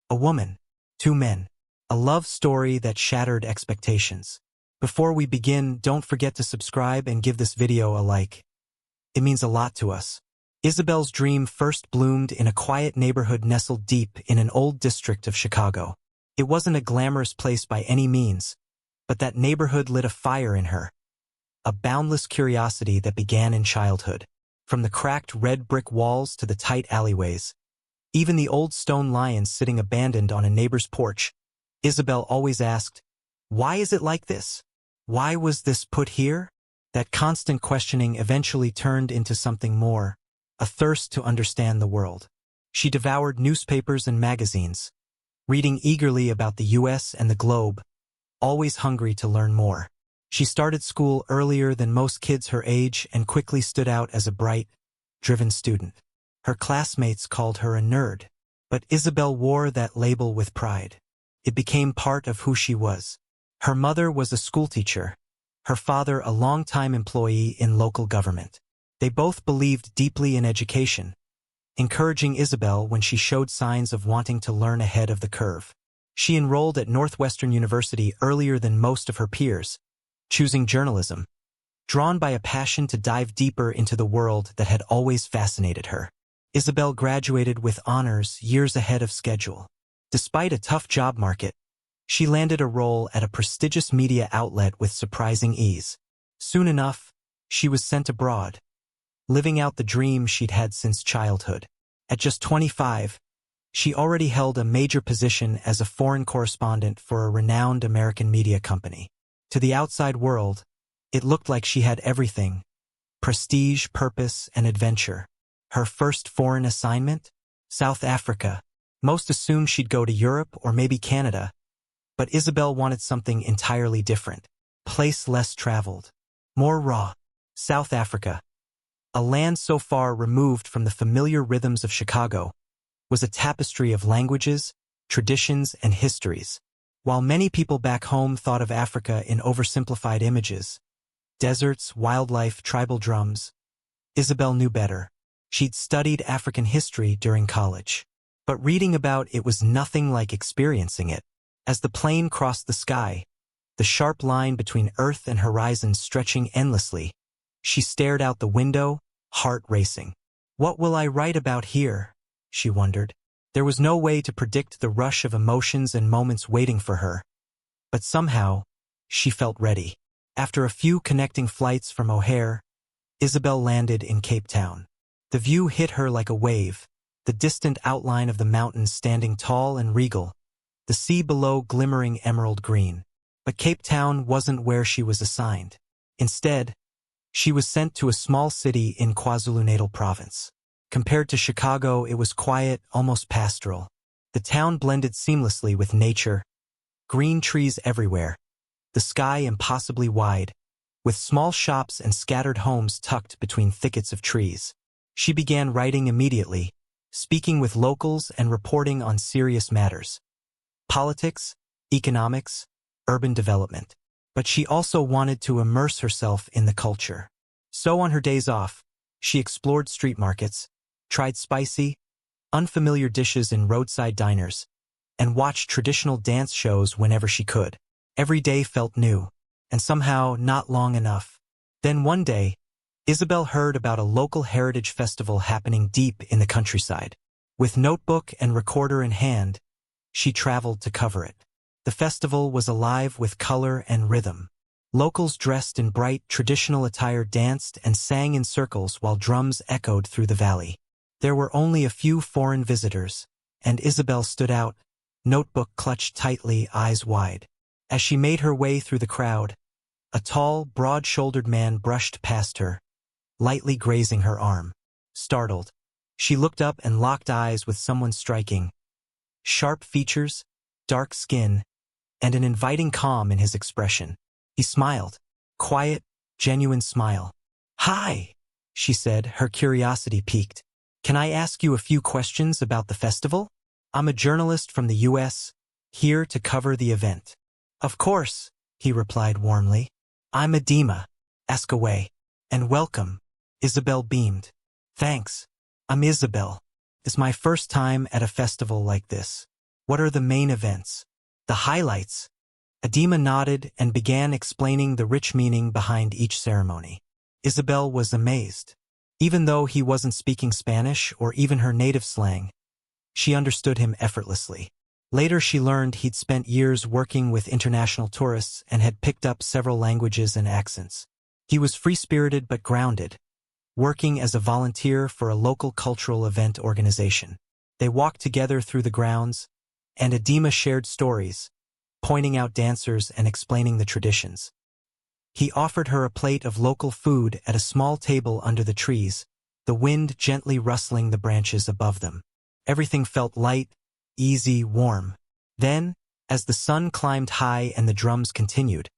A woman, two men, a love story that shattered expectations. Before we begin, don't forget to subscribe and give this video a like. It means a lot to us. Isabel's dream first bloomed in a quiet neighborhood nestled deep in an old district of Chicago. It wasn't a glamorous place by any means, but that neighborhood lit a fire in her. A boundless curiosity that began in childhood. From the cracked red brick walls to the tight alleyways, even the old stone lions sitting abandoned on a neighbor's porch, Isabel always asked, "Why is it like this? Why was this put here?" That constant questioning eventually turned into something more, a thirst to understand the world. She devoured newspapers and magazines, reading eagerly about the U.S. and the globe, always hungry to learn more. She started school earlier than most kids her age and quickly stood out as a bright, driven student. Her classmates called her a nerd, but Isabel wore that label with pride. It became part of who she was. Her mother was a schoolteacher, her father a longtime employee in local government. They both believed deeply in education, encouraging Isabel when she showed signs of wanting to learn ahead of the curve. She enrolled at Northwestern University earlier than most of her peers, choosing journalism, drawn by a passion to dive deeper into the world that had always fascinated her. Isabel graduated with honors years ahead of schedule. Despite a tough job market, she landed a role at a prestigious media outlet with surprising ease. Soon enough, she was sent abroad, living out the dream she'd had since childhood. At just 25, she already held a major position as a foreign correspondent for a renowned American media company. To the outside world, it looked like she had everything: prestige, purpose, and adventure. Her first foreign assignment? South Africa. Most assumed she'd go to Europe or maybe Canada, but Isabel wanted something entirely different. Place less traveled, more raw. South Africa, a land so far removed from the familiar rhythms of Chicago, was a tapestry of languages, traditions, and histories. While many people back home thought of Africa in oversimplified images, deserts, wildlife, tribal drums, Isabel knew better. She'd studied African history during college, but reading about it was nothing like experiencing it. As the plane crossed the sky, the sharp line between earth and horizon stretching endlessly, she stared out the window, heart racing. What will I write about here? She wondered. There was no way to predict the rush of emotions and moments waiting for her, but somehow, she felt ready. After a few connecting flights from O'Hare, Isabel landed in Cape Town. The view hit her like a wave, the distant outline of the mountains standing tall and regal, the sea below glimmering emerald green. But Cape Town wasn't where she was assigned. Instead, she was sent to a small city in KwaZulu-Natal province. Compared to Chicago, it was quiet, almost pastoral. The town blended seamlessly with nature, green trees everywhere, the sky impossibly wide, with small shops and scattered homes tucked between thickets of trees. She began writing immediately, speaking with locals and reporting on serious matters: politics, economics, urban development. But she also wanted to immerse herself in the culture. So on her days off, she explored street markets, tried spicy, unfamiliar dishes in roadside diners, and watched traditional dance shows whenever she could. Every day felt new, and somehow not long enough. Then one day, Isabel heard about a local heritage festival happening deep in the countryside. With notebook and recorder in hand, she traveled to cover it. The festival was alive with color and rhythm. Locals dressed in bright, traditional attire danced and sang in circles while drums echoed through the valley. There were only a few foreign visitors, and Isabel stood out, notebook clutched tightly, eyes wide. As she made her way through the crowd, a tall, broad-shouldered man brushed past her, lightly grazing her arm. Startled, she looked up and locked eyes with someone striking. Sharp features, dark skin, and an inviting calm in his expression. He smiled. Quiet, genuine smile. "Hi," she said, her curiosity piqued. "Can I ask you a few questions about the festival? I'm a journalist from the U.S., here to cover the event." "Of course," he replied warmly. "I'm Adima. Ask away." "And welcome." Isabel beamed. "Thanks. I'm Isabel. It's my first time at a festival like this." What are the main events? The highlights? Adima nodded and began explaining the rich meaning behind each ceremony. Isabel was amazed. Even though he wasn't speaking Spanish or even her native slang, she understood him effortlessly. Later she learned he'd spent years working with international tourists and had picked up several languages and accents. He was free-spirited but grounded, working as a volunteer for a local cultural event organization. They walked together through the grounds, and Adima shared stories, pointing out dancers and explaining the traditions. He offered her a plate of local food at a small table under the trees, the wind gently rustling the branches above them. Everything felt light, easy, warm. Then, as the sun climbed high and the drums continued,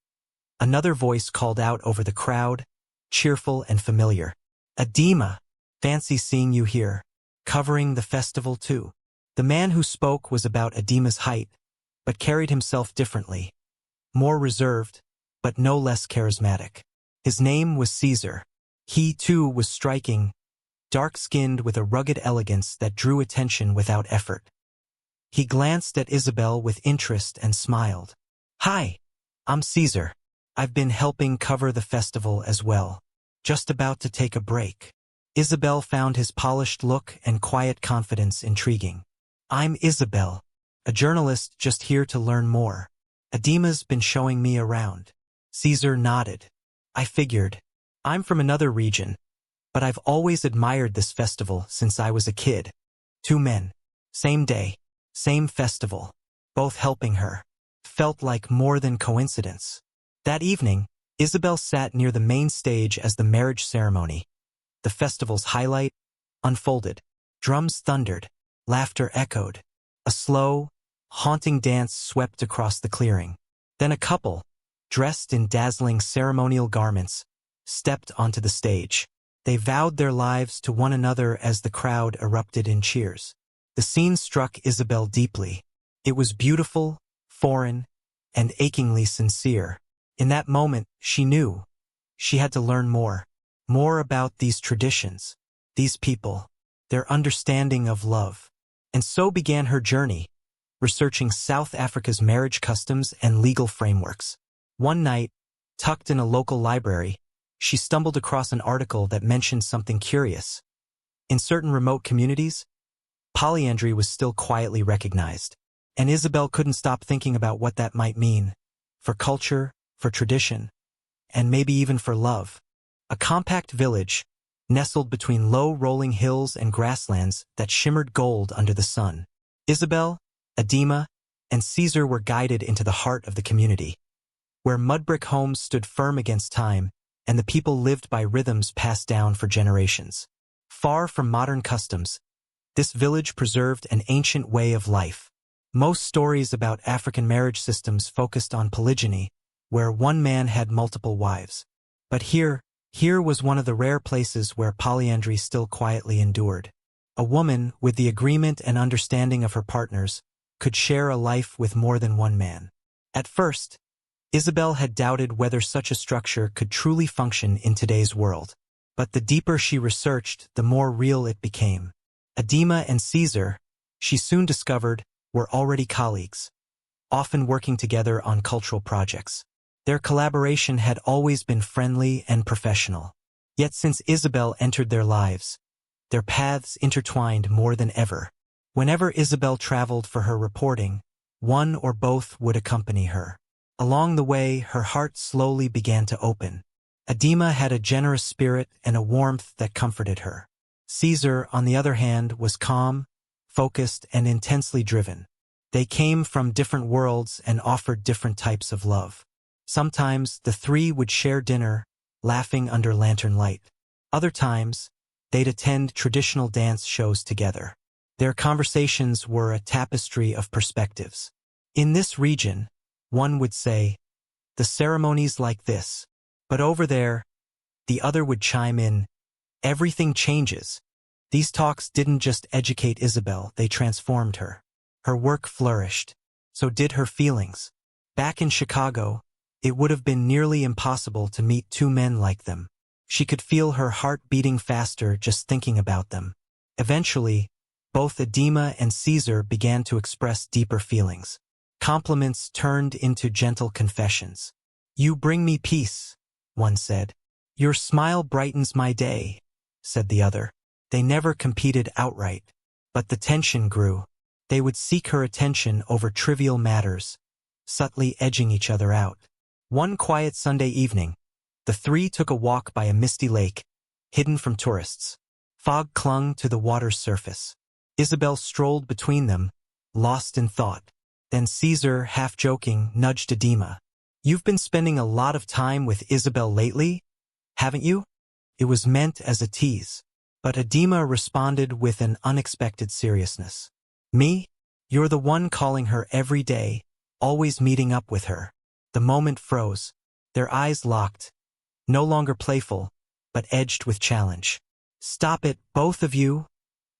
another voice called out over the crowd, cheerful and familiar. Adima, fancy seeing you here, covering the festival too. The man who spoke was about Adima's height, but carried himself differently, more reserved, but no less charismatic. His name was Caesar. He, too, was striking, dark-skinned with a rugged elegance that drew attention without effort. He glanced at Isabel with interest and smiled. Hi, I'm Caesar. I've been helping cover the festival as well. Just about to take a break. Isabel found his polished look and quiet confidence intriguing. I'm Isabel, a journalist just here to learn more. Adima's been showing me around. Caesar nodded. I figured. I'm from another region, but I've always admired this festival since I was a kid. Two men. Same day. Same festival. Both helping her. Felt like more than coincidence. That evening, Isabel sat near the main stage as the marriage ceremony, the festival's highlight, unfolded. Drums thundered. Laughter echoed. A slow, haunting dance swept across the clearing. Then a couple, dressed in dazzling ceremonial garments, stepped onto the stage. They vowed their lives to one another as the crowd erupted in cheers. The scene struck Isabel deeply. It was beautiful, foreign, and achingly sincere. In that moment, she knew she had to learn more about these traditions, these people, their understanding of love. And so began her journey, researching South Africa's marriage customs and legal frameworks. One night, tucked in a local library, she stumbled across an article that mentioned something curious. In certain remote communities, polyandry was still quietly recognized, and Isabel couldn't stop thinking about what that might mean for culture, for tradition, and maybe even for love. A compact village, nestled between low rolling hills and grasslands that shimmered gold under the sun. Isabel, Adima, and Caesar were guided into the heart of the community, where mud-brick homes stood firm against time, and the people lived by rhythms passed down for generations. Far from modern customs, this village preserved an ancient way of life. Most stories about African marriage systems focused on polygyny, where one man had multiple wives. But here was one of the rare places where polyandry still quietly endured. A woman, with the agreement and understanding of her partners, could share a life with more than one man. At first, Isabel had doubted whether such a structure could truly function in today's world. But the deeper she researched, the more real it became. Adima and Caesar, she soon discovered, were already colleagues, often working together on cultural projects. Their collaboration had always been friendly and professional. Yet since Isabel entered their lives, their paths intertwined more than ever. Whenever Isabel traveled for her reporting, one or both would accompany her. Along the way, her heart slowly began to open. Adima had a generous spirit and a warmth that comforted her. Caesar, on the other hand, was calm, focused, and intensely driven. They came from different worlds and offered different types of love. Sometimes the three would share dinner, laughing under lantern light. Other times, they'd attend traditional dance shows together. Their conversations were a tapestry of perspectives. In this region, one would say, the ceremony's like this. But over there, the other would chime in, everything changes. These talks didn't just educate Isabel, they transformed her. Her work flourished. So did her feelings. Back in Chicago, it would have been nearly impossible to meet two men like them. She could feel her heart beating faster just thinking about them. Eventually, Both Edema and Caesar began to express deeper feelings. Compliments turned into gentle confessions. "You bring me peace," one said. "Your smile brightens my day," said the other. They never competed outright, but the tension grew. They would seek her attention over trivial matters, subtly edging each other out. One quiet Sunday evening, the three took a walk by a misty lake, hidden from tourists. Fog clung to the water's surface. Isabel strolled between them, lost in thought. Then Caesar, half joking, nudged Edema. "You've been spending a lot of time with Isabel lately, haven't you?" It was meant as a tease, but Edema responded with an unexpected seriousness. "Me? You're the one calling her every day, always meeting up with her." The moment froze. Their eyes locked, no longer playful, but edged with challenge. "Stop it, both of you,"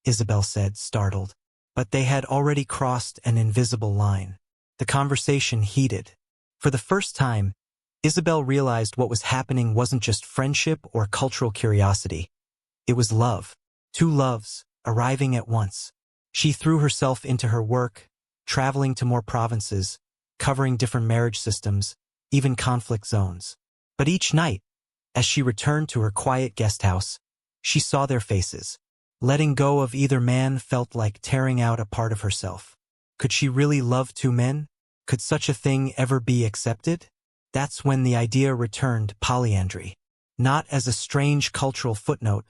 Isabel said, startled. But they had already crossed an invisible line. The conversation heated. For the first time, Isabel realized what was happening wasn't just friendship or cultural curiosity. It was love. Two loves, arriving at once. She threw herself into her work, traveling to more provinces, covering different marriage systems, even conflict zones. But each night, as she returned to her quiet guest house, she saw their faces. Letting go of either man felt like tearing out a part of herself. Could she really love two men? Could such a thing ever be accepted? That's when the idea returned: polyandry. Not as a strange cultural footnote,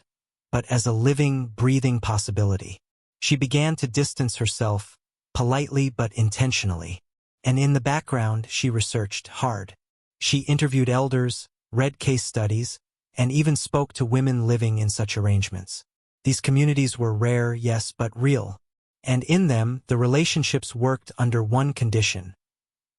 but as a living, breathing possibility. She began to distance herself, politely but intentionally. And in the background, she researched hard. She interviewed elders, read case studies, and even spoke to women living in such arrangements. These communities were rare, yes, but real. And in them, the relationships worked under one condition: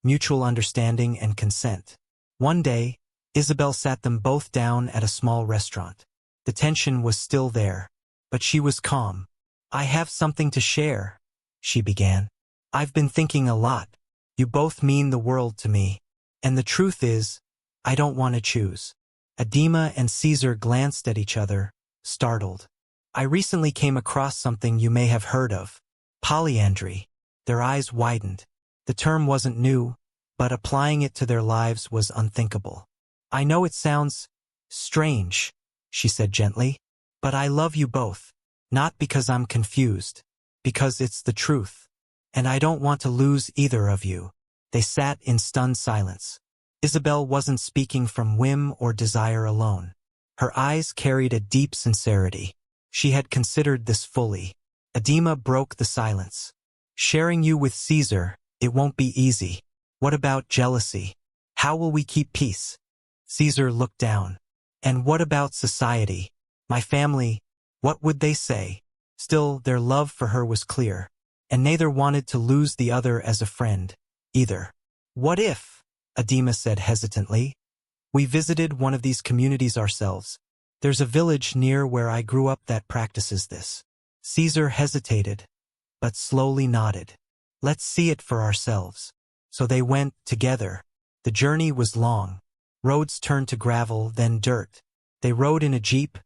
mutual understanding and consent. One day, Isabel sat them both down at a small restaurant. The tension was still there, but she was calm. "I have something to share," she began. "I've been thinking a lot. You both mean the world to me. And the truth is, I don't want to choose." Edema and Caesar glanced at each other, startled. "I recently came across something you may have heard of: polyandry." Their eyes widened. The term wasn't new, but applying it to their lives was unthinkable. "I know it sounds strange," she said gently, "but I love you both. Not because I'm confused, because it's the truth. And I don't want to lose either of you." They sat in stunned silence. Isabel wasn't speaking from whim or desire alone. Her eyes carried a deep sincerity. She had considered this fully. Edema broke the silence. "Sharing you with Caesar, it won't be easy. What about jealousy? How will we keep peace?" Caesar looked down. "And what about society? My family, what would they say?" Still, their love for her was clear, and neither wanted to lose the other as a friend, either. "What if," Edema said hesitantly, "we visited one of these communities ourselves? There's a village near where I grew up that practices this." Caesar hesitated, but slowly nodded. "Let's see it for ourselves." So they went together. The journey was long. Roads turned to gravel, then dirt. They rode in a jeep,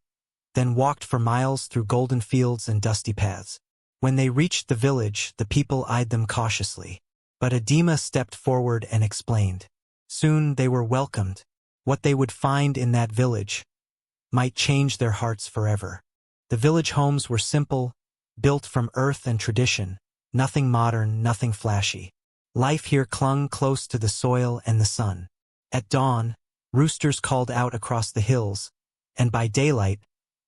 then walked for miles through golden fields and dusty paths. When they reached the village, the people eyed them cautiously. But Edema stepped forward and explained. Soon they were welcomed. What they would find in that village might change their hearts forever. The village homes were simple, built from earth and tradition, nothing modern, nothing flashy. Life here clung close to the soil and the sun. At dawn, roosters called out across the hills, and by daylight,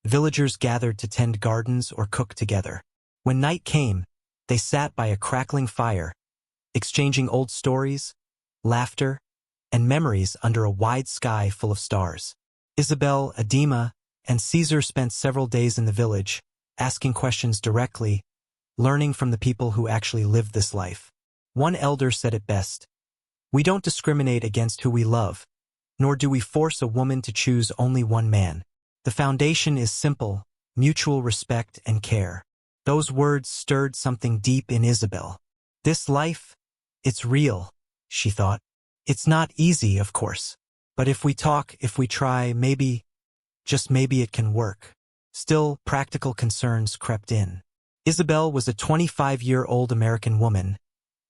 villagers gathered to tend gardens or cook together. When night came, they sat by a crackling fire, exchanging old stories, laughter, and memories under a wide sky full of stars. Isabel, Edema, and Caesar spent several days in the village, asking questions directly, learning from the people who actually lived this life. One elder said it best: "We don't discriminate against who we love, nor do we force a woman to choose only one man. The foundation is simple: mutual respect and care." Those words stirred something deep in Isabel. This life, it's real, she thought. It's not easy, of course. But if we talk, if we try, maybe, just maybe it can work. Still, practical concerns crept in. Isabel was a 25-year-old American woman,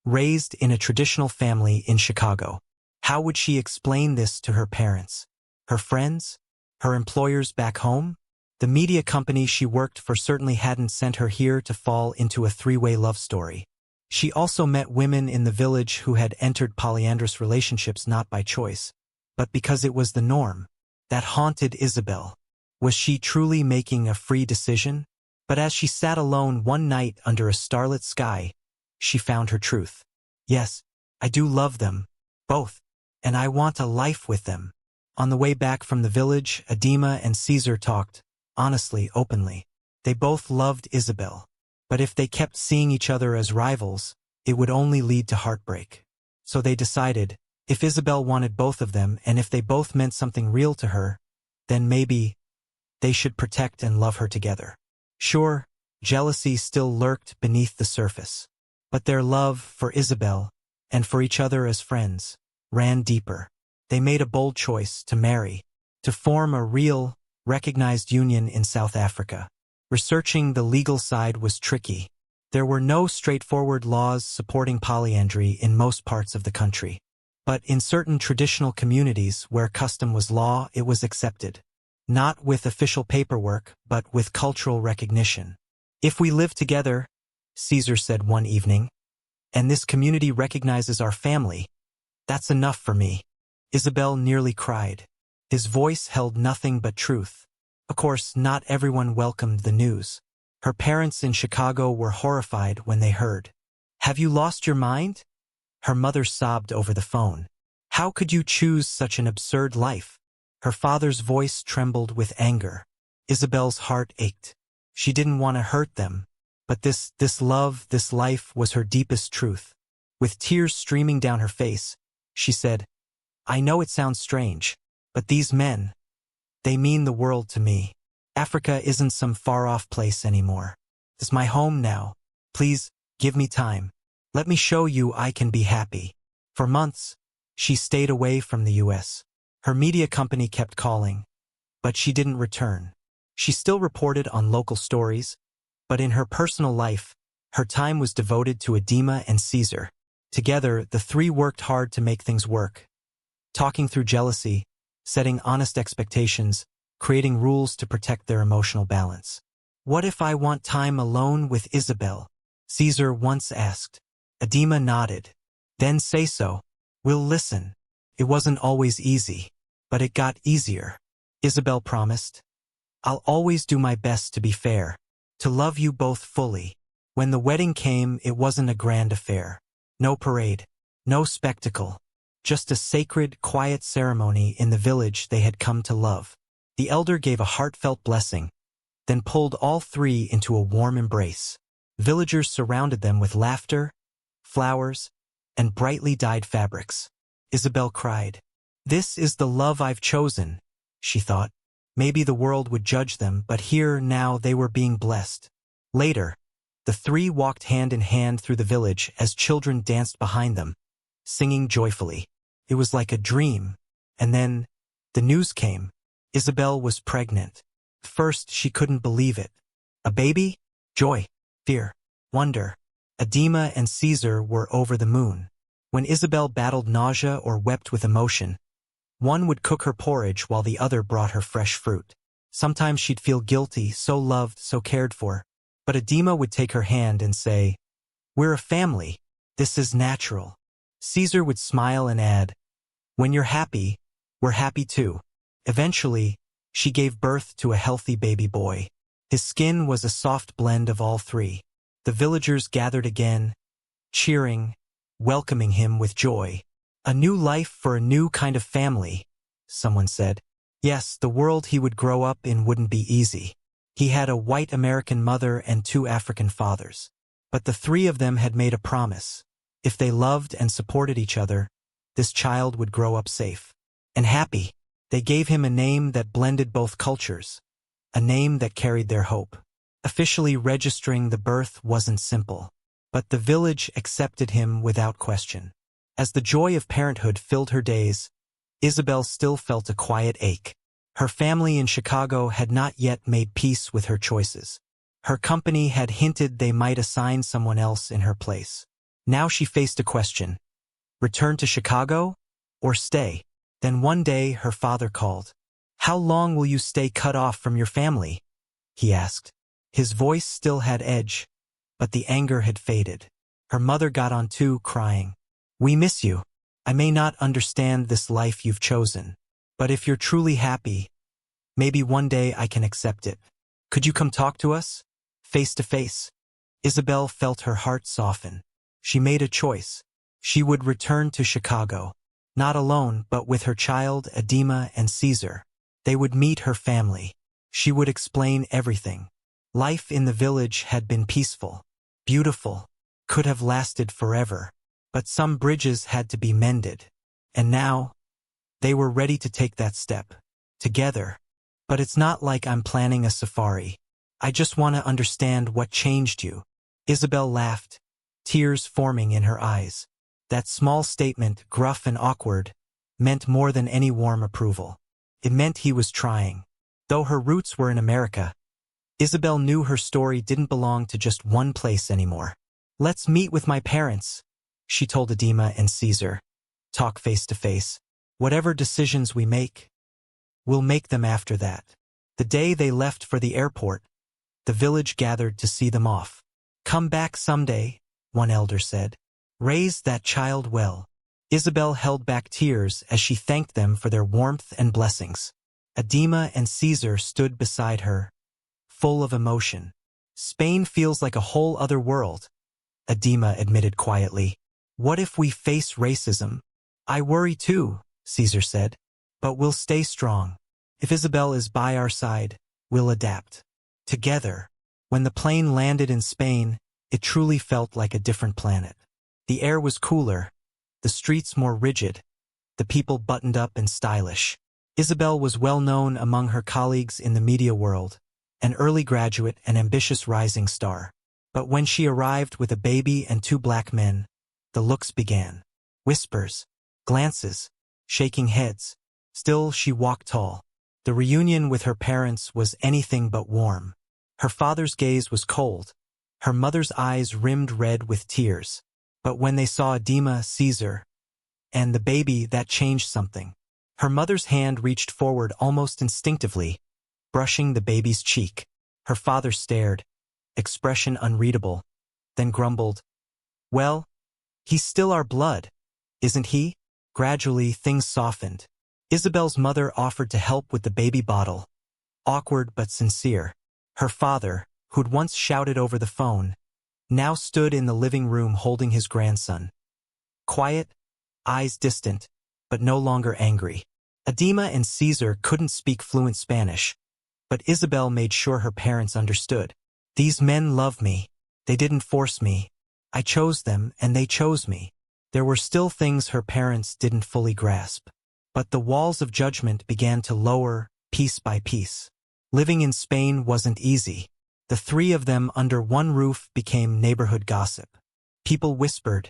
raised in a traditional family in Chicago. How would she explain this to her parents, her friends, her employers back home? The media company she worked for certainly hadn't sent her here to fall into a three-way love story. She also met women in the village who had entered polyandrous relationships not by choice, but because it was the norm. That haunted Isabel. Was she truly making a free decision? But as she sat alone one night under a starlit sky, she found her truth. Yes, I do love them, both, and I want a life with them. On the way back from the village, Adema and Caesar talked, honestly, openly. They both loved Isabel. But if they kept seeing each other as rivals, it would only lead to heartbreak. So they decided, if Isabel wanted both of them and if they both meant something real to her, then maybe they should protect and love her together. Sure, jealousy still lurked beneath the surface. But their love for Isabel, and for each other as friends, ran deeper. They made a bold choice to marry, to form a real, recognized union in South Africa. Researching the legal side was tricky. There were no straightforward laws supporting polyandry in most parts of the country. But in certain traditional communities where custom was law, it was accepted. Not with official paperwork, but with cultural recognition. If we live together, Caesar said one evening, and this community recognizes our family, that's enough for me. Isabel nearly cried. His voice held nothing but truth. Of course, not everyone welcomed the news. Her parents in Chicago were horrified when they heard. Have you lost your mind? Her mother sobbed over the phone. How could you choose such an absurd life? Her father's voice trembled with anger. Isabel's heart ached. She didn't want to hurt them, but this love, this life was her deepest truth. With tears streaming down her face, she said, I know it sounds strange, but these men, they mean the world to me. Africa isn't some far-off place anymore. It's my home now. Please, give me time. Let me show you I can be happy. For months, she stayed away from the U.S. Her media company kept calling, but she didn't return. She still reported on local stories, but in her personal life, her time was devoted to Adema and Caesar. Together, the three worked hard to make things work. Talking through jealousy, setting honest expectations, creating rules to protect their emotional balance. What if I want time alone with Isabel? Caesar once asked. Adema nodded. Then say so. We'll listen. It wasn't always easy, but it got easier. Isabel promised. I'll always do my best to be fair, to love you both fully. When the wedding came, it wasn't a grand affair. No parade, no spectacle. Just a sacred, quiet ceremony in the village they had come to love. The elder gave a heartfelt blessing, then pulled all three into a warm embrace. Villagers surrounded them with laughter, flowers, and brightly dyed fabrics. Isabel cried. This is the love I've chosen, she thought. Maybe the world would judge them, but here now they were being blessed. Later, the three walked hand in hand through the village as children danced behind them, singing joyfully. It was like a dream. And then, the news came. Isabel was pregnant. First, she couldn't believe it. A baby? Joy, fear, wonder. Adema and Caesar were over the moon. When Isabel battled nausea or wept with emotion, one would cook her porridge while the other brought her fresh fruit. Sometimes she'd feel guilty, so loved, so cared for. But Adema would take her hand and say, We're a family. This is natural. Caesar would smile and add, When you're happy, we're happy too. Eventually, she gave birth to a healthy baby boy. His skin was a soft blend of all three. The villagers gathered again, cheering, welcoming him with joy. A new life for a new kind of family, someone said. Yes, the world he would grow up in wouldn't be easy. He had a white American mother and two African fathers. But the three of them had made a promise. If they loved and supported each other, this child would grow up safe and happy. They gave him a name that blended both cultures, a name that carried their hope. Officially registering the birth wasn't simple, but the village accepted him without question. As the joy of parenthood filled her days, Isabel still felt a quiet ache. Her family in Chicago had not yet made peace with her choices. Her company had hinted they might assign someone else in her place. Now she faced a question. Return to Chicago or stay? Then one day her father called. How long will you stay cut off from your family? He asked. His voice still had edge, but the anger had faded. Her mother got on too, crying. We miss you. I may not understand this life you've chosen, but if you're truly happy, maybe one day I can accept it. Could you come talk to us? Face to face. Isabel felt her heart soften. She made a choice. She would return to Chicago. Not alone, but with her child, Edema and Caesar. They would meet her family. She would explain everything. Life in the village had been peaceful, beautiful, could have lasted forever. But some bridges had to be mended. And now, they were ready to take that step. Together. But it's not like I'm planning a safari. I just want to understand what changed you. Isabel laughed, tears forming in her eyes. That small statement, gruff and awkward, meant more than any warm approval. It meant he was trying. Though her roots were in America, Isabel knew her story didn't belong to just one place anymore. Let's meet with my parents, she told Edema and Caesar. Talk face to face. Whatever decisions we make, we'll make them after that. The day they left for the airport, the village gathered to see them off. Come back someday, one elder said. Raise that child well. Isabel held back tears as she thanked them for their warmth and blessings. Edema and Caesar stood beside her, full of emotion. Spain feels like a whole other world, Edema admitted quietly. What if we face racism? I worry too, Caesar said. But we'll stay strong. If Isabel is by our side, we'll adapt. Together. When the plane landed in Spain, it truly felt like a different planet. The air was cooler, the streets more rigid, the people buttoned up and stylish. Isabel was well known among her colleagues in the media world, an early graduate and ambitious rising star. But when she arrived with a baby and 2 black men, the looks began. Whispers, glances, shaking heads. Still, she walked tall. The reunion with her parents was anything but warm. Her father's gaze was cold. Her mother's eyes rimmed red with tears. But when they saw Edema, Caesar, and the baby, that changed something. Her mother's hand reached forward almost instinctively, brushing the baby's cheek. Her father stared, expression unreadable, then grumbled, Well, he's still our blood, isn't he? Gradually, things softened. Isabel's mother offered to help with the baby bottle, awkward but sincere. Her father, who'd once shouted over the phone, now stood in the living room holding his grandson. Quiet, eyes distant, but no longer angry. Edema and Caesar couldn't speak fluent Spanish, but Isabel made sure her parents understood. These men love me. They didn't force me. I chose them, and they chose me. There were still things her parents didn't fully grasp. But the walls of judgment began to lower, piece by piece. Living in Spain wasn't easy. The 3 of them under one roof became neighborhood gossip. People whispered,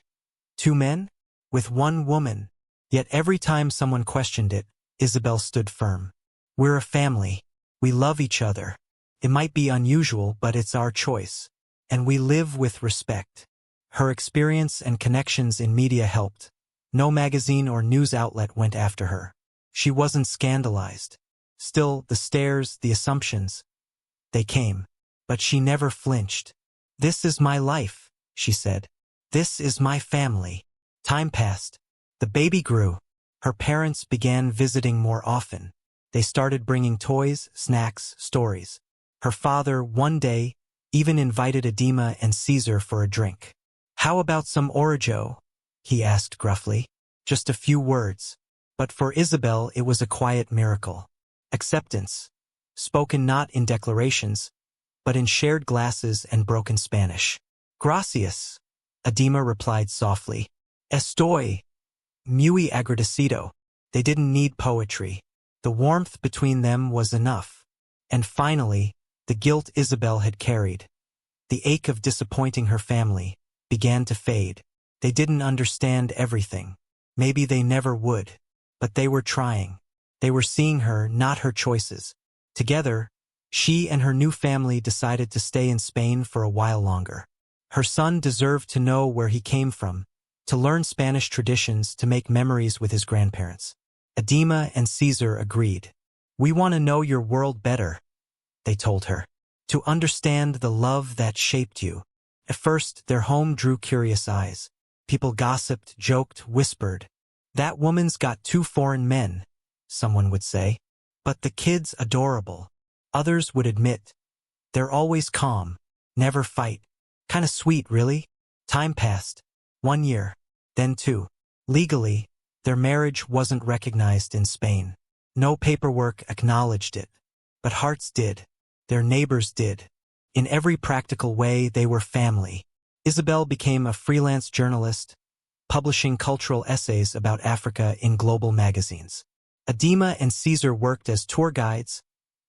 2 men? With 1 woman. Yet every time someone questioned it, Isabel stood firm. We're a family. We love each other. It might be unusual, but it's our choice. And we live with respect. Her experience and connections in media helped. No magazine or news outlet went after her. She wasn't scandalized. Still, the stares, the assumptions, they came. But she never flinched. This is my life, she said. This is my family. Time passed. The baby grew. Her parents began visiting more often. They started bringing toys, snacks, stories. Her father, one day, even invited Edema and Caesar for a drink. How about some Orgeat? He asked gruffly. Just a few words. But for Isabel, it was a quiet miracle. Acceptance. Spoken not in declarations, but in shared glasses and broken Spanish. Gracias, Edema replied softly. Estoy muy agradecido. They didn't need poetry. The warmth between them was enough. And finally, the guilt Isabel had carried, the ache of disappointing her family, began to fade. They didn't understand everything. Maybe they never would. But they were trying. They were seeing her, not her choices. Together, She and her new family decided to stay in Spain for a while longer. Her son deserved to know where he came from, to learn Spanish traditions, to make memories with his grandparents. Adema and Caesar agreed. "We want to know your world better," they told her, "to understand the love that shaped you." At first, their home drew curious eyes. People gossiped, joked, whispered. "That woman's got 2 foreign men," someone would say. "But the kid's adorable." Others would admit, "They're always calm, never fight. Kinda sweet, really." Time passed. 1 year, then 2. Legally, their marriage wasn't recognized in Spain. No paperwork acknowledged it. But hearts did. Their neighbors did. In every practical way, they were family. Isabel became a freelance journalist, publishing cultural essays about Africa in global magazines. Adema and Caesar worked as tour guides,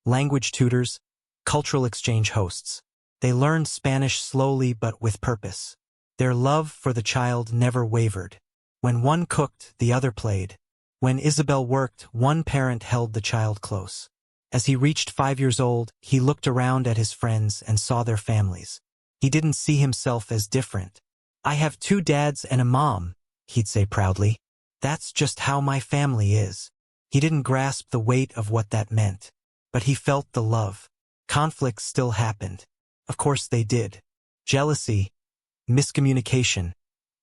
language tutors, cultural exchange hosts. They learned Spanish slowly but with purpose. Their love for the child never wavered. When one cooked, the other played. When Isabel worked, one parent held the child close. As he reached 5 years old, he looked around at his friends and saw their families. He didn't see himself as different. "I have 2 dads and a mom," he'd say proudly. "That's just how my family is." He didn't grasp the weight of what that meant. But he felt the love. Conflicts still happened. Of course they did. Jealousy, miscommunication,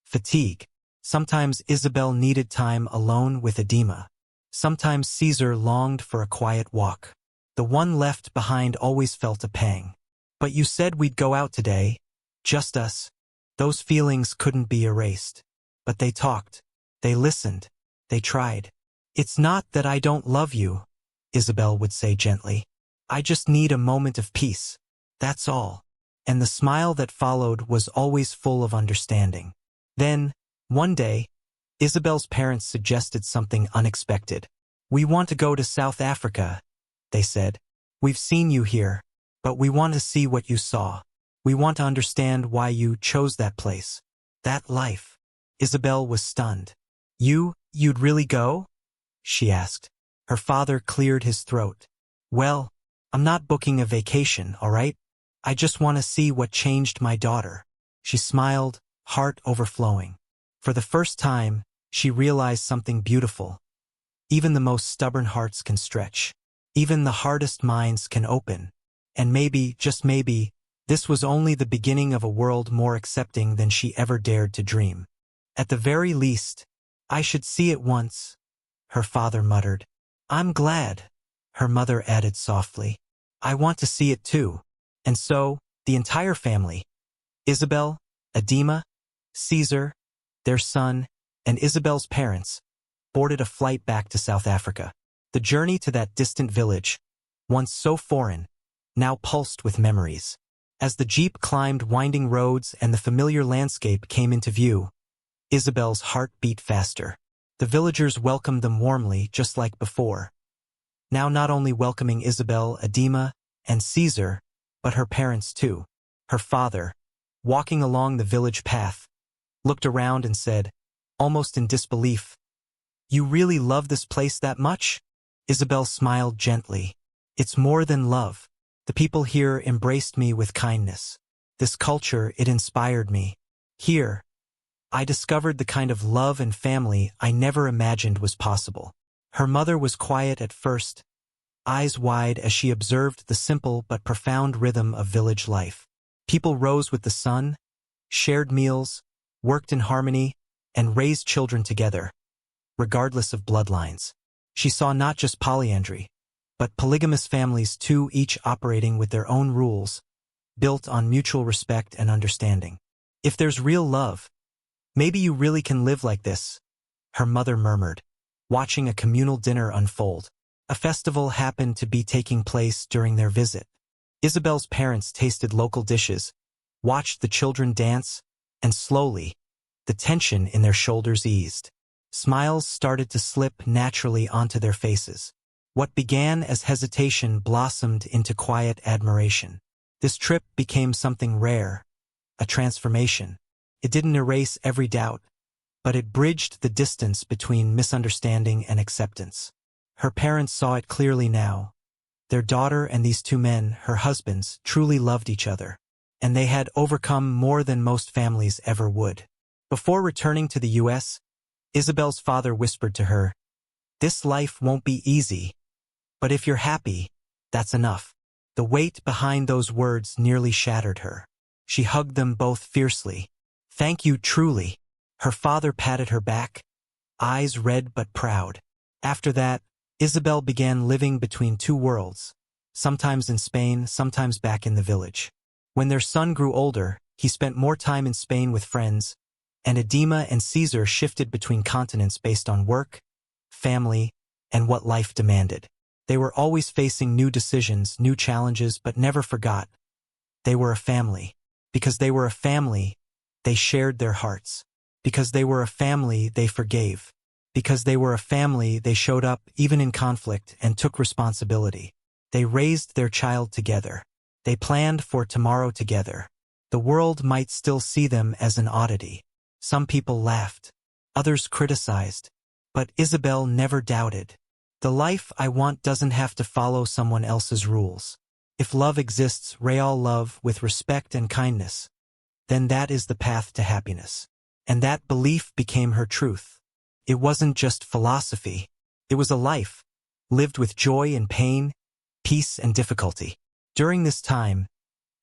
fatigue. Sometimes Isabel needed time alone with Adema. Sometimes Caesar longed for a quiet walk. The one left behind always felt a pang. "But you said we'd go out today. Just us." Those feelings couldn't be erased. But they talked. They listened. They tried. "It's not that I don't love you," Isabel would say gently. "I just need a moment of peace. That's all." And the smile that followed was always full of understanding. Then, one day, Isabel's parents suggested something unexpected. "We want to go to South Africa," they said. "We've seen you here, but we want to see what you saw. We want to understand why you chose that place, that life." Isabel was stunned. You'd really go?" she asked. Her father cleared his throat. "Well, I'm not booking a vacation, all right? I just want to see what changed my daughter." She smiled, heart overflowing. For the first time, she realized something beautiful. Even the most stubborn hearts can stretch. Even the hardest minds can open. And maybe, just maybe, this was only the beginning of a world more accepting than she ever dared to dream. "At the very least, I should see it once," her father muttered. "I'm glad," her mother added softly. "I want to see it too." And so, the entire family, Isabel, Adema, Caesar, their son, and Isabel's parents, boarded a flight back to South Africa. The journey to that distant village, once so foreign, now pulsed with memories. As the jeep climbed winding roads and the familiar landscape came into view, Isabel's heart beat faster. The villagers welcomed them warmly, just like before. Now not only welcoming Isabel, Adema, and Caesar, but her parents too. Her father, walking along the village path, looked around and said, almost in disbelief, "You really love this place that much?" Isabel smiled gently. "It's more than love. The people here embraced me with kindness. This culture, it inspired me. Here, I discovered the kind of love and family I never imagined was possible." Her mother was quiet at first, eyes wide as she observed the simple but profound rhythm of village life. People rose with the sun, shared meals, worked in harmony, and raised children together, regardless of bloodlines. She saw not just polyandry, but polygamous families too, each operating with their own rules, built on mutual respect and understanding. "If there's real love, maybe you really can live like this," her mother murmured, watching a communal dinner unfold. A festival happened to be taking place during their visit. Isabel's parents tasted local dishes, watched the children dance, and slowly, the tension in their shoulders eased. Smiles started to slip naturally onto their faces. What began as hesitation blossomed into quiet admiration. This trip became something rare, a transformation. It didn't erase every doubt, but it bridged the distance between misunderstanding and acceptance. Her parents saw it clearly now. Their daughter and these two men, her husbands, truly loved each other, and they had overcome more than most families ever would. Before returning to the U.S., Isabel's father whispered to her, "This life won't be easy, but if you're happy, that's enough." The weight behind those words nearly shattered her. She hugged them both fiercely. "Thank you, truly." Her father patted her back, eyes red but proud. After that, Isabel began living between two worlds, sometimes in Spain, sometimes back in the village. When their son grew older, he spent more time in Spain with friends, and Edema and Caesar shifted between continents based on work, family, and what life demanded. They were always facing new decisions, new challenges, but never forgot. They were a family. Because they were a family, they shared their hearts. Because they were a family, they forgave. Because they were a family, they showed up even in conflict and took responsibility. They raised their child together. They planned for tomorrow together. The world might still see them as an oddity. Some people laughed. Others criticized. But Isabel never doubted. The life I want doesn't have to follow someone else's rules. If love exists, real love with respect and kindness, then that is the path to happiness. And that belief became her truth. It wasn't just philosophy. It was a life, lived with joy and pain, peace and difficulty. During this time,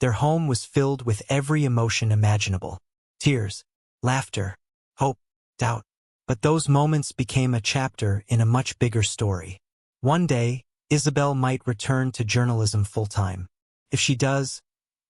their home was filled with every emotion imaginable. Tears, laughter, hope, doubt. But those moments became a chapter in a much bigger story. One day, Isabel might return to journalism full-time. If she does,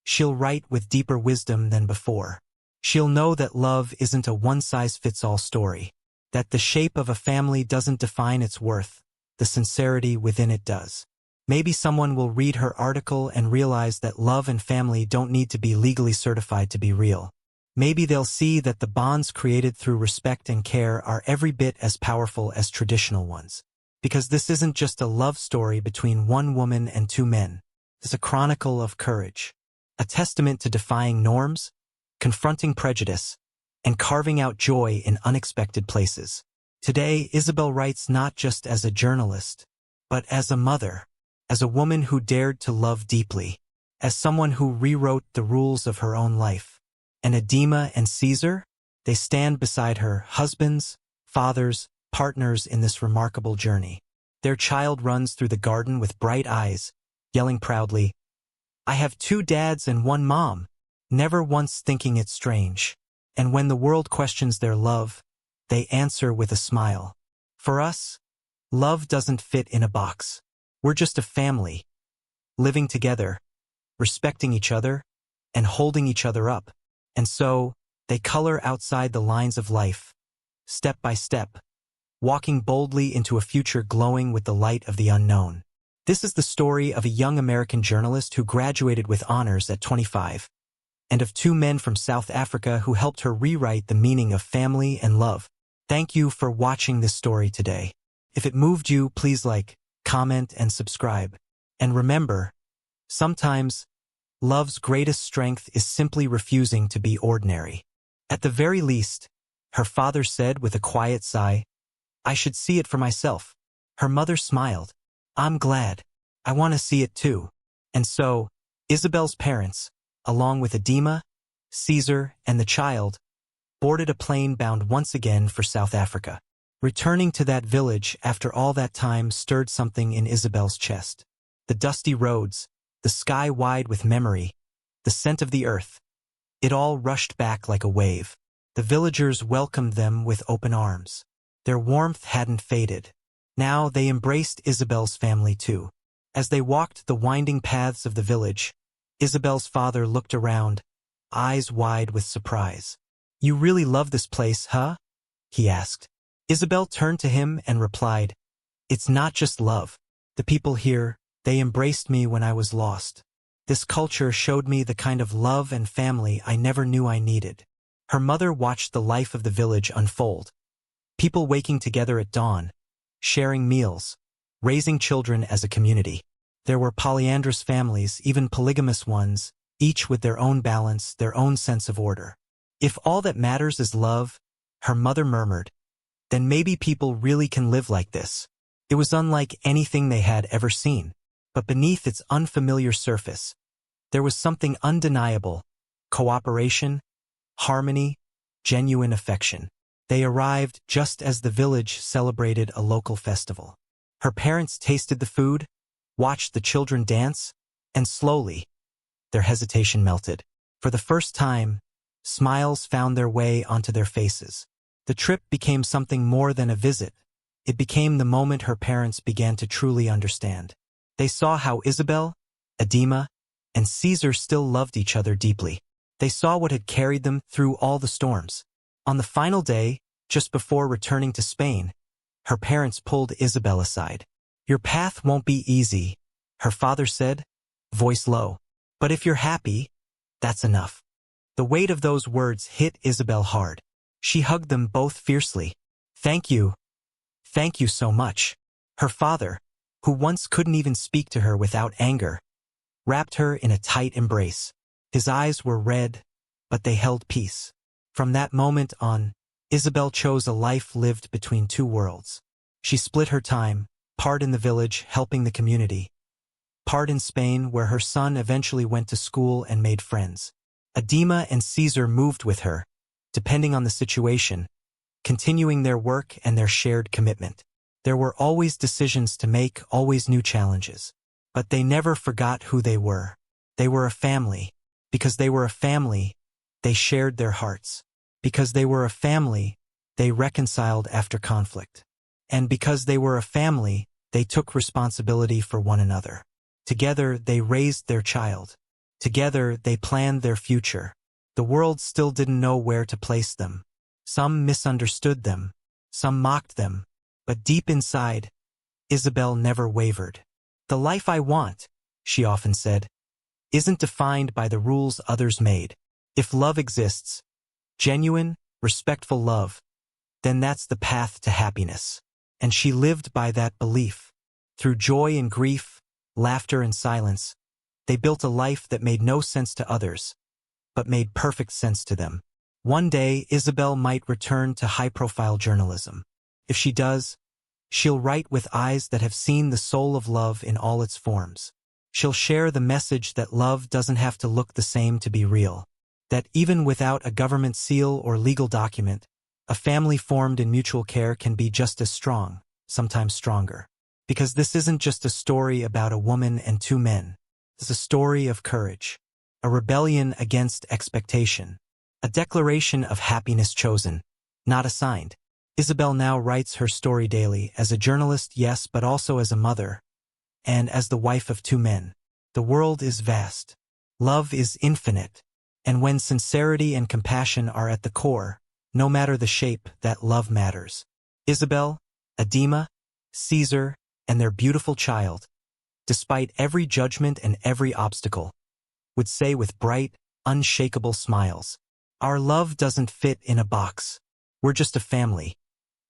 she'll write with deeper wisdom than before. She'll know that love isn't a one-size-fits-all story, that the shape of a family doesn't define its worth, the sincerity within it does. Maybe someone will read her article and realize that love and family don't need to be legally certified to be real. Maybe they'll see that the bonds created through respect and care are every bit as powerful as traditional ones. Because this isn't just a love story between one woman and two men. It's a chronicle of courage, a testament to defying norms, confronting prejudice, and carving out joy in unexpected places. Today, Isabel writes not just as a journalist, but as a mother, as a woman who dared to love deeply, as someone who rewrote the rules of her own life. And Edema and Caesar, they stand beside her, husbands, fathers, partners in this remarkable journey. Their child runs through the garden with bright eyes, yelling proudly, "I have two dads and one mom," never once thinking it strange. And when the world questions their love, they answer with a smile. For us, love doesn't fit in a box. We're just a family, living together, respecting each other, and holding each other up. And so, they color outside the lines of life, step by step, walking boldly into a future glowing with the light of the unknown. This is the story of a young American journalist who graduated with honors at 25, and of two men from South Africa who helped her rewrite the meaning of family and love. Thank you for watching this story today. If it moved you, please like, comment, and subscribe. And remember, sometimes, love's greatest strength is simply refusing to be ordinary. At the very least, her father said with a quiet sigh, "I should see it for myself." Her mother smiled. "I'm glad. I want to see it too." And so, Isabel's parents, along with Edema, Caesar, and the child, boarded a plane bound once again for South Africa. Returning to that village after all that time stirred something in Isabel's chest. The dusty roads, the sky wide with memory, the scent of the earth. It all rushed back like a wave. The villagers welcomed them with open arms. Their warmth hadn't faded. Now they embraced Isabel's family too. As they walked the winding paths of the village, Isabel's father looked around, eyes wide with surprise. "You really love this place, huh?" he asked. Isabel turned to him and replied, "It's not just love. The people here, they embraced me when I was lost. This culture showed me the kind of love and family I never knew I needed." Her mother watched the life of the village unfold. People waking together at dawn, sharing meals, raising children as a community. There were polyandrous families, even polygamous ones, each with their own balance, their own sense of order. "If all that matters is love," her mother murmured, "then maybe people really can live like this." It was unlike anything they had ever seen. But beneath its unfamiliar surface, there was something undeniable: cooperation, harmony, genuine affection. They arrived just as the village celebrated a local festival. Her parents tasted the food, watched the children dance, and slowly, their hesitation melted. For the first time, smiles found their way onto their faces. The trip became something more than a visit. It became the moment her parents began to truly understand. They saw how Isabel, Adema, and Caesar still loved each other deeply. They saw what had carried them through all the storms. On the final day, just before returning to Spain, her parents pulled Isabel aside. "Your path won't be easy," her father said, voice low. "But if you're happy, that's enough." The weight of those words hit Isabel hard. She hugged them both fiercely. Thank you so much." Her father, who once couldn't even speak to her without anger, wrapped her in a tight embrace. His eyes were red, but they held peace. From that moment on, Isabel chose a life lived between two worlds. She split her time, part in the village helping the community, part in Spain where her son eventually went to school and made friends. Adema and Caesar moved with her, depending on the situation, continuing their work and their shared commitment. There were always decisions to make, always new challenges. But they never forgot who they were. They were a family. Because they were a family, they shared their hearts. Because they were a family, they reconciled after conflict. And because they were a family, they took responsibility for one another. Together, they raised their child. Together, they planned their future. The world still didn't know where to place them. Some misunderstood them. Some mocked them. But deep inside, Isabel never wavered. "The life I want," she often said, "isn't defined by the rules others made. If love exists, genuine, respectful love, then that's the path to happiness." And she lived by that belief. Through joy and grief, laughter and silence, they built a life that made no sense to others, but made perfect sense to them. One day, Isabel might return to high-profile journalism. If she does, she'll write with eyes that have seen the soul of love in all its forms. She'll share the message that love doesn't have to look the same to be real. That even without a government seal or legal document, a family formed in mutual care can be just as strong, sometimes stronger. Because this isn't just a story about a woman and two men. It's a story of courage, a rebellion against expectation, a declaration of happiness chosen, not assigned. Isabel now writes her story daily, as a journalist, yes, but also as a mother, and as the wife of two men. The world is vast. Love is infinite. And when sincerity and compassion are at the core, no matter the shape, that love matters. Isabel, Adema, Caesar, and their beautiful child, despite every judgment and every obstacle, would say with bright, unshakable smiles, "Our love doesn't fit in a box. We're just a family.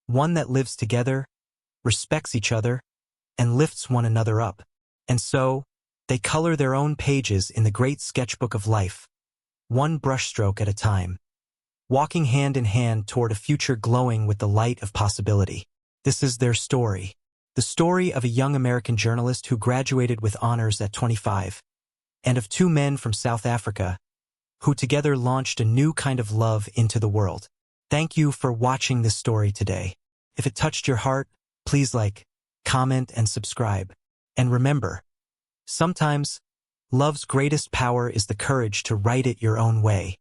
One that lives together, respects each other, and lifts one another up." And so, they color their own pages in the great sketchbook of life, one brushstroke at a time, walking hand in hand toward a future glowing with the light of possibility. This is their story. The story of a young American journalist who graduated with honors at 25, and of two men from South Africa who together launched a new kind of love into the world. Thank you for watching this story today. If it touched your heart, please like, comment, and subscribe. And remember, sometimes, love's greatest power is the courage to write it your own way.